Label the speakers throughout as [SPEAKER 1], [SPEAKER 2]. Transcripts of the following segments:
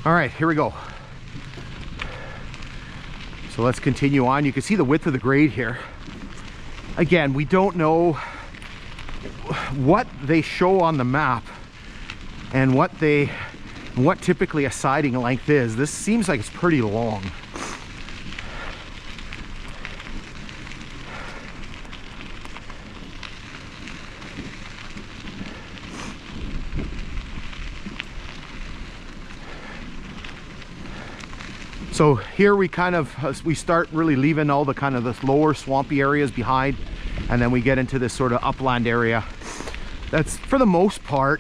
[SPEAKER 1] All right, here we go. So let's continue on. You can see the width of the grade here. Again, we don't know what they show on the map and what typically a siding length is. This seems like it's pretty long. So here we we start really leaving all the kind of the lower swampy areas behind, and then we get into this sort of upland area that's for the most part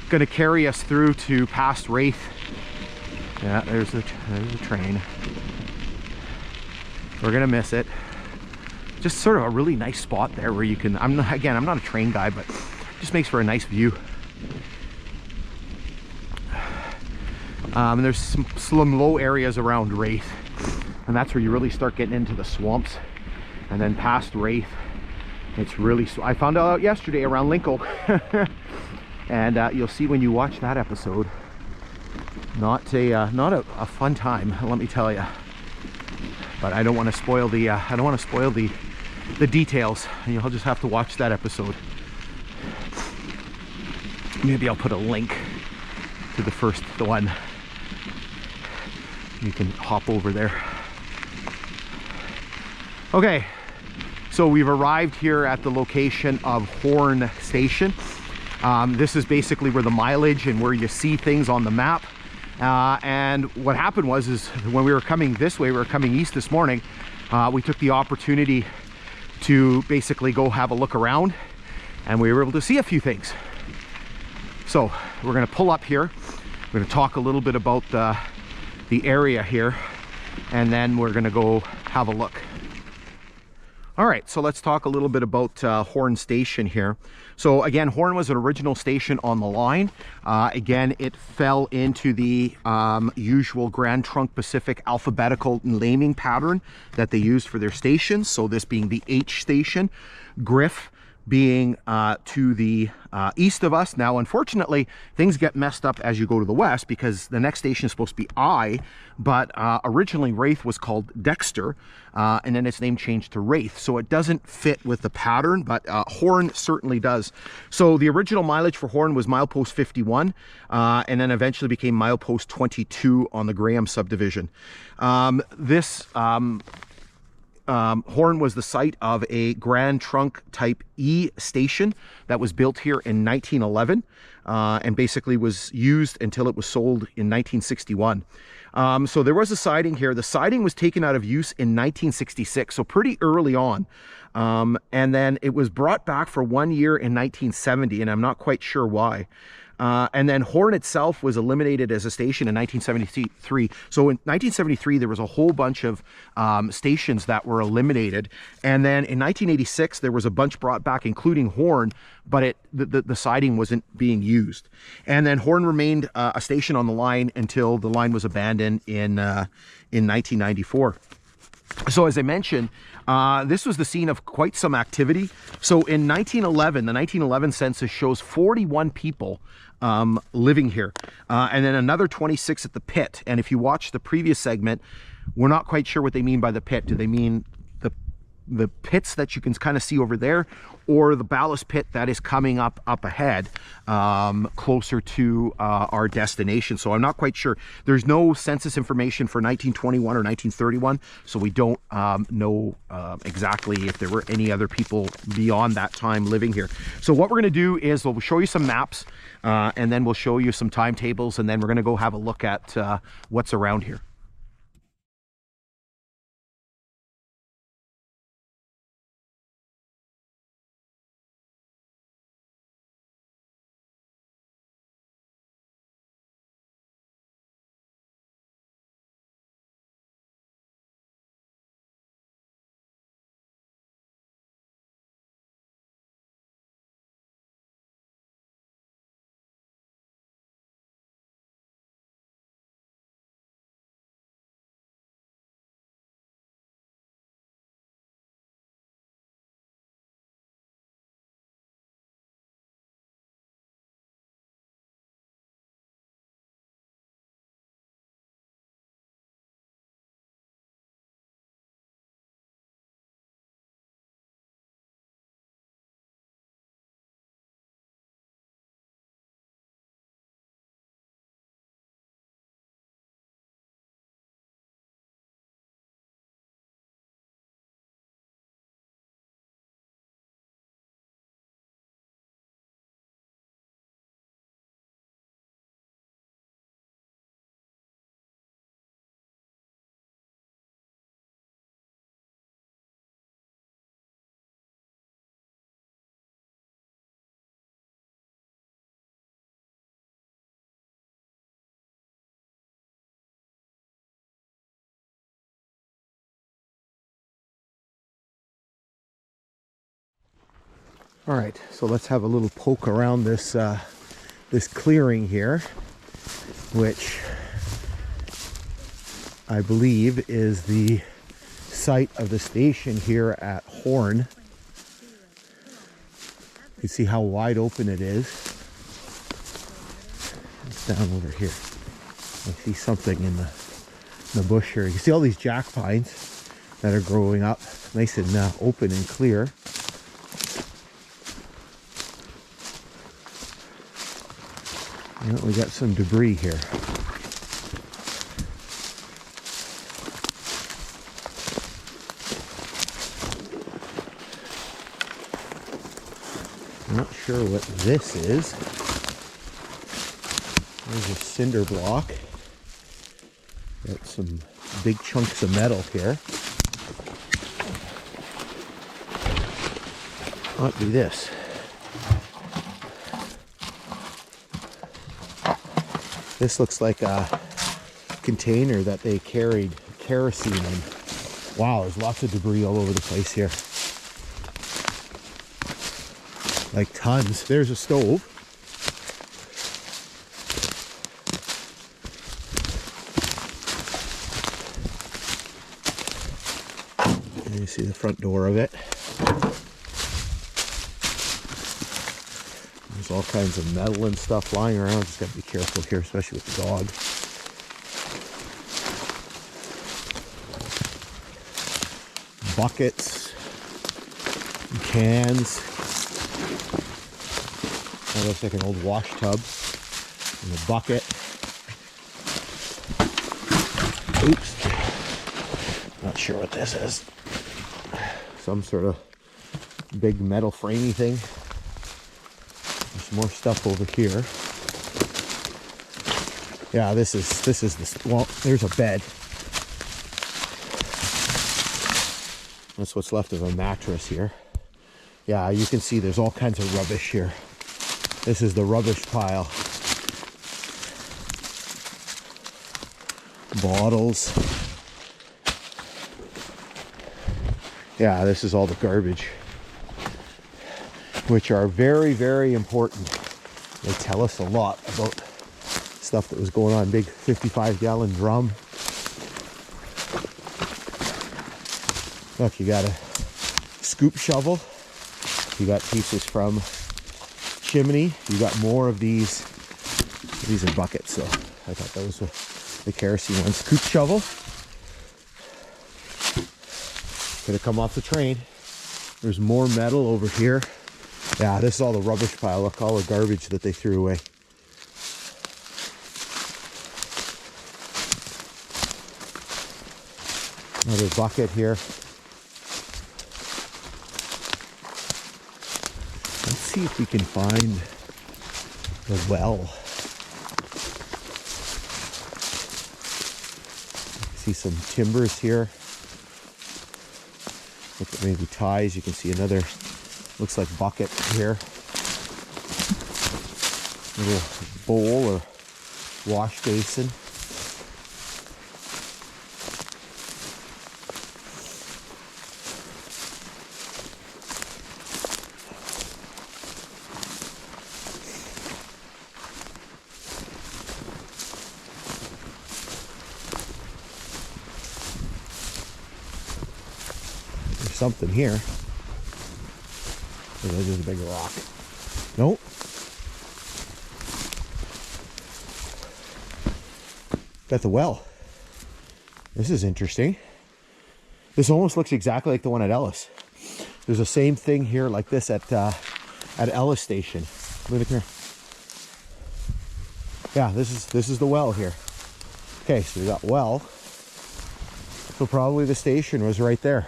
[SPEAKER 1] going to carry us through to past Raith. Yeah, there's a train. We're gonna miss it. Just sort of a really nice spot there where you can, I'm not a train guy, but it just makes for a nice view. And there's some low areas around Raith, and that's where you really start getting into the swamps. And then past Raith, it's really, I found out yesterday around Linkle. And you'll see when you watch that episode, not a fun time, let me tell you. But I don't want to spoil the details. You'll just have to watch that episode. Maybe I'll put a link to the first one. You can hop over there. Okay, so we've arrived here at the location of Horne Station. This is basically where the mileage and where you see things on the map. And what happened is when we were coming this way, we were coming east this morning, we took the opportunity to basically go have a look around, and we were able to see a few things. So we're going to pull up here. We're going to talk a little bit about the area here, and then we're going to go have a look. All right, so let's talk a little bit about Horne Station here. So again, Horne was an original station on the line. Again, it fell into the usual Grand Trunk Pacific alphabetical naming pattern that they used for their stations. So this being the H station, Griff being to the east of us. Now, unfortunately, things get messed up as you go to the west because the next station is supposed to be I, but originally Raith was called Dexter, and then its name changed to Raith. So it doesn't fit with the pattern, but Horne certainly does. So the original mileage for Horne was milepost 51, and then eventually became milepost 22 on the Graham subdivision. Horne was the site of a Grand Trunk Type E station that was built here in 1911 and basically was used until it was sold in 1961. So there was a siding here. The siding was taken out of use in 1966, so pretty early on. And then it was brought back for 1 year in 1970, and I'm not quite sure why. And then Horne itself was eliminated as a station in 1973. So in 1973, there was a whole bunch of stations that were eliminated. And then in 1986, there was a bunch brought back, including Horne, but the siding wasn't being used. And then Horne remained a station on the line until the line was abandoned in 1994. So as I mentioned, this was the scene of quite some activity. So in 1911, the 1911 census shows 41 people living here, and then another 26 at the pit. And if you watch the previous segment, we're not quite sure what they mean by the pit. Do they mean the pits that you can kind of see over there, or the ballast pit that is coming up ahead closer to our destination? So I'm not quite sure. There's no census information for 1921 or 1931, so we don't know exactly if there were any other people beyond that time living here. So what we're going to do is we'll show you some maps, and then we'll show you some timetables, and then we're going to go have a look at what's around here. All right, so let's have a little poke around this this clearing here, which I believe is the site of the station here at Horne. You can see how wide open it is. It's down over here. I see something in the bush here. You can see all these jack pines that are growing up, nice and open and clear. And we got some debris here. I'm not sure what this is. There's a cinder block. Got some big chunks of metal here. Might be this. This looks like a container that they carried kerosene in. Wow, there's lots of debris all over the place here. Like tons. There's a stove. And you see the front door of it. There's all kinds of metal and stuff lying around. Just gotta be careful here, especially with the dog. Buckets, cans. That looks like an old wash tub and a bucket. Oops. Not sure what this is. Some sort of big metal framey thing. There's more stuff over here. Yeah, this is the, well, there's a bed. That's what's left of a mattress here. Yeah, you can see there's all kinds of rubbish here. This is the rubbish pile. Bottles. Yeah, this is all the garbage, which are very, very important. They tell us a lot about stuff that was going on. Big 55-gallon drum. Look, you got a scoop shovel. You got pieces from chimney. You got more of these. These are buckets, so I thought that was the kerosene one. Scoop shovel. Could have come off the train. There's more metal over here. Yeah, this is all the rubbish pile. Look, all the garbage that they threw away. Another bucket here. Let's see if we can find the well. See some timbers here. Look at maybe ties. You can see another, looks like bucket here. Little bowl or wash basin. Something here. Oh, there's a big rock. Nope. Got the well. This is interesting. This almost looks exactly like the one at Ellis. There's the same thing here like this at Ellis Station. Look at here. Yeah, this is the well here. Okay, so we got well. So probably the station was right there.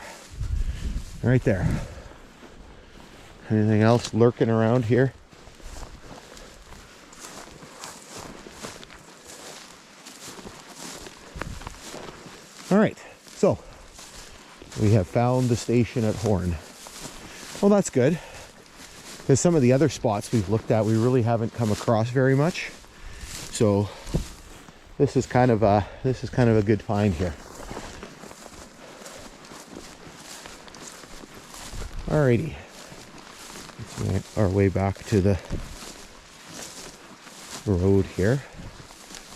[SPEAKER 1] Right there. Anything else lurking around here? All right, so we have found the station at Horne. Well, that's good, because some of the other spots we've looked at, we really haven't come across very much. So this is kind of a good find here. Alrighty, let's our way back to the road here,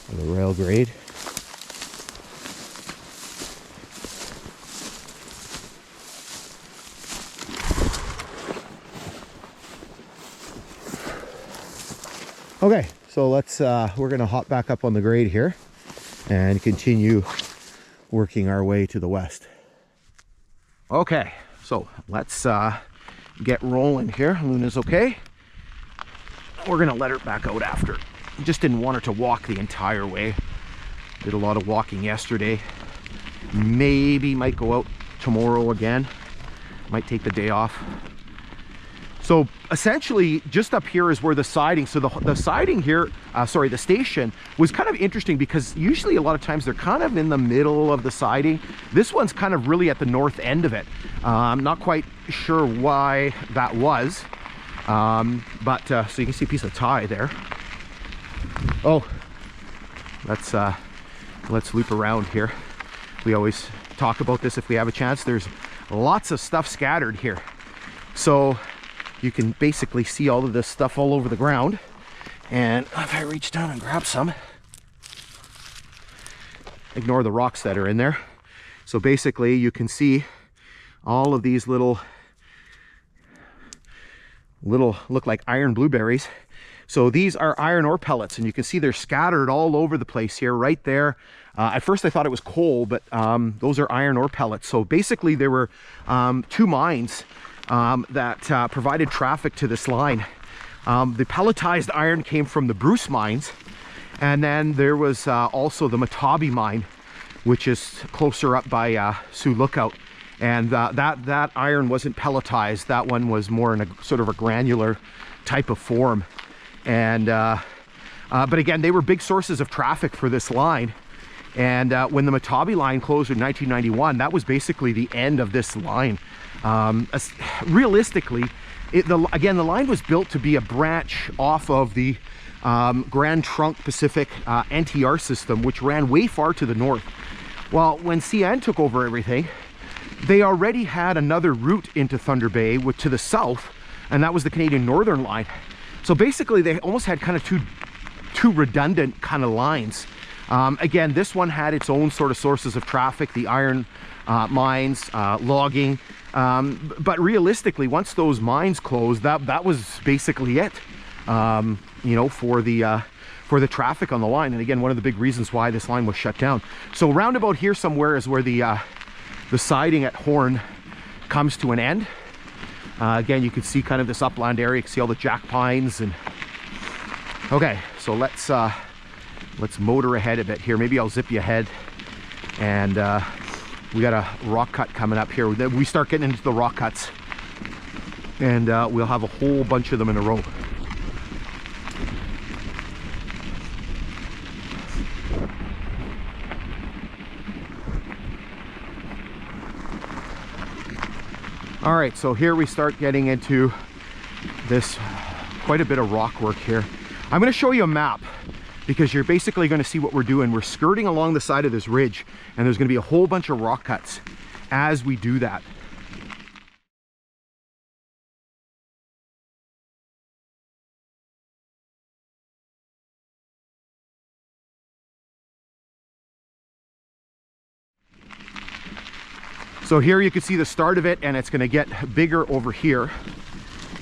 [SPEAKER 1] or the rail grade. Okay, so let's we're gonna hop back up on the grade here and continue working our way to the west. Okay, so let's get rolling here. Luna's okay. We're gonna let her back out after. Just didn't want her to walk the entire way. Did a lot of walking yesterday. Maybe might go out tomorrow again. Might take the day off. So essentially just up here is where the siding, so the siding here, sorry, the station was kind of interesting because usually a lot of times they're kind of in the middle of the siding. This one's kind of really at the north end of it. I'm not quite sure why that was, but so you can see a piece of tie there. Oh, let's loop around here. We always talk about this if we have a chance. There's lots of stuff scattered here. So you can basically see all of this stuff all over the ground. And if I reach down and grab some, ignore the rocks that are in there. So basically you can see all of these little look like iron blueberries. So these are iron ore pellets, and you can see they're scattered all over the place here, right there. At first I thought it was coal, but those are iron ore pellets. So basically there were two mines that provided traffic to this line. The pelletized iron came from the Bruce mines, and then there was also the Matabi mine, which is closer up by Sioux Lookout. And that iron wasn't pelletized. That one was more in a sort of a granular type of form. And but again, they were big sources of traffic for this line. And when the Matabi line closed in 1991, that was basically the end of this line. Realistically, again, the line was built to be a branch off of the Grand Trunk Pacific NTR system, which ran way far to the north. Well, when CN took over everything, they already had another route into Thunder Bay to the south, and that was the Canadian Northern Line. So basically, they almost had kind of two redundant kind of lines. Again, this one had its own sort of sources of traffic, the iron mines, logging. But realistically, once those mines closed, that was basically it, you know, for the traffic on the line. And again, one of the big reasons why this line was shut down. So roundabout here somewhere is where the siding at Horne comes to an end. Again, you can see kind of this upland area. You can see all the jack pines. And okay, so let's motor ahead a bit here. Maybe I'll zip you ahead. And we got a rock cut coming up here. We start getting into the rock cuts, and we'll have a whole bunch of them in a row. All right, so here we start getting into this quite a bit of rock work here. I'm going to show you a map, because you're basically going to see what we're doing. We're skirting along the side of this ridge, and there's going to be a whole bunch of rock cuts as we do that. So here you can see the start of it, and it's going to get bigger over here.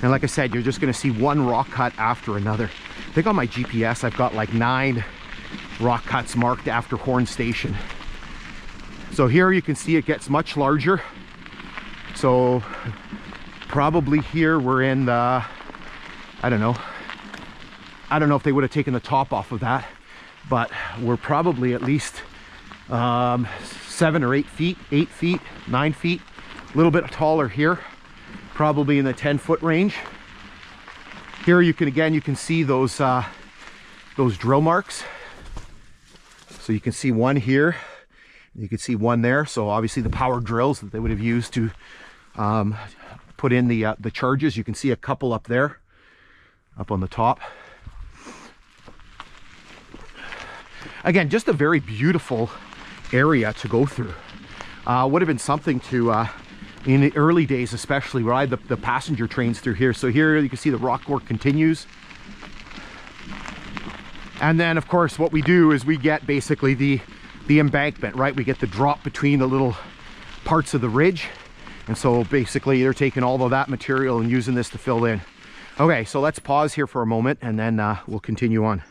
[SPEAKER 1] And like I said, you're just going to see one rock cut after another. I think on my GPS I've got like 9 rock cuts marked after Horne Station. So here you can see it gets much larger. So probably here we're in the, I don't know if they would have taken the top off of that, but we're probably at least 7 or 8 feet, 8 feet, 9 feet, a little bit taller here, probably in the 10-foot range. Here you can see those drill marks. So you can see one here, you can see one there. So obviously the power drills that they would have used to put in the charges. You can see a couple up there, up on the top. Again, just a very beautiful area to go through. Would have been something to in the early days, especially, where I had the passenger trains through here. So here you can see the rock work continues. And then of course what we do is we get basically the embankment, right? We get the drop between the little parts of the ridge. And so basically they're taking all of that material and using this to fill in. Okay, so let's pause here for a moment and then we'll continue on.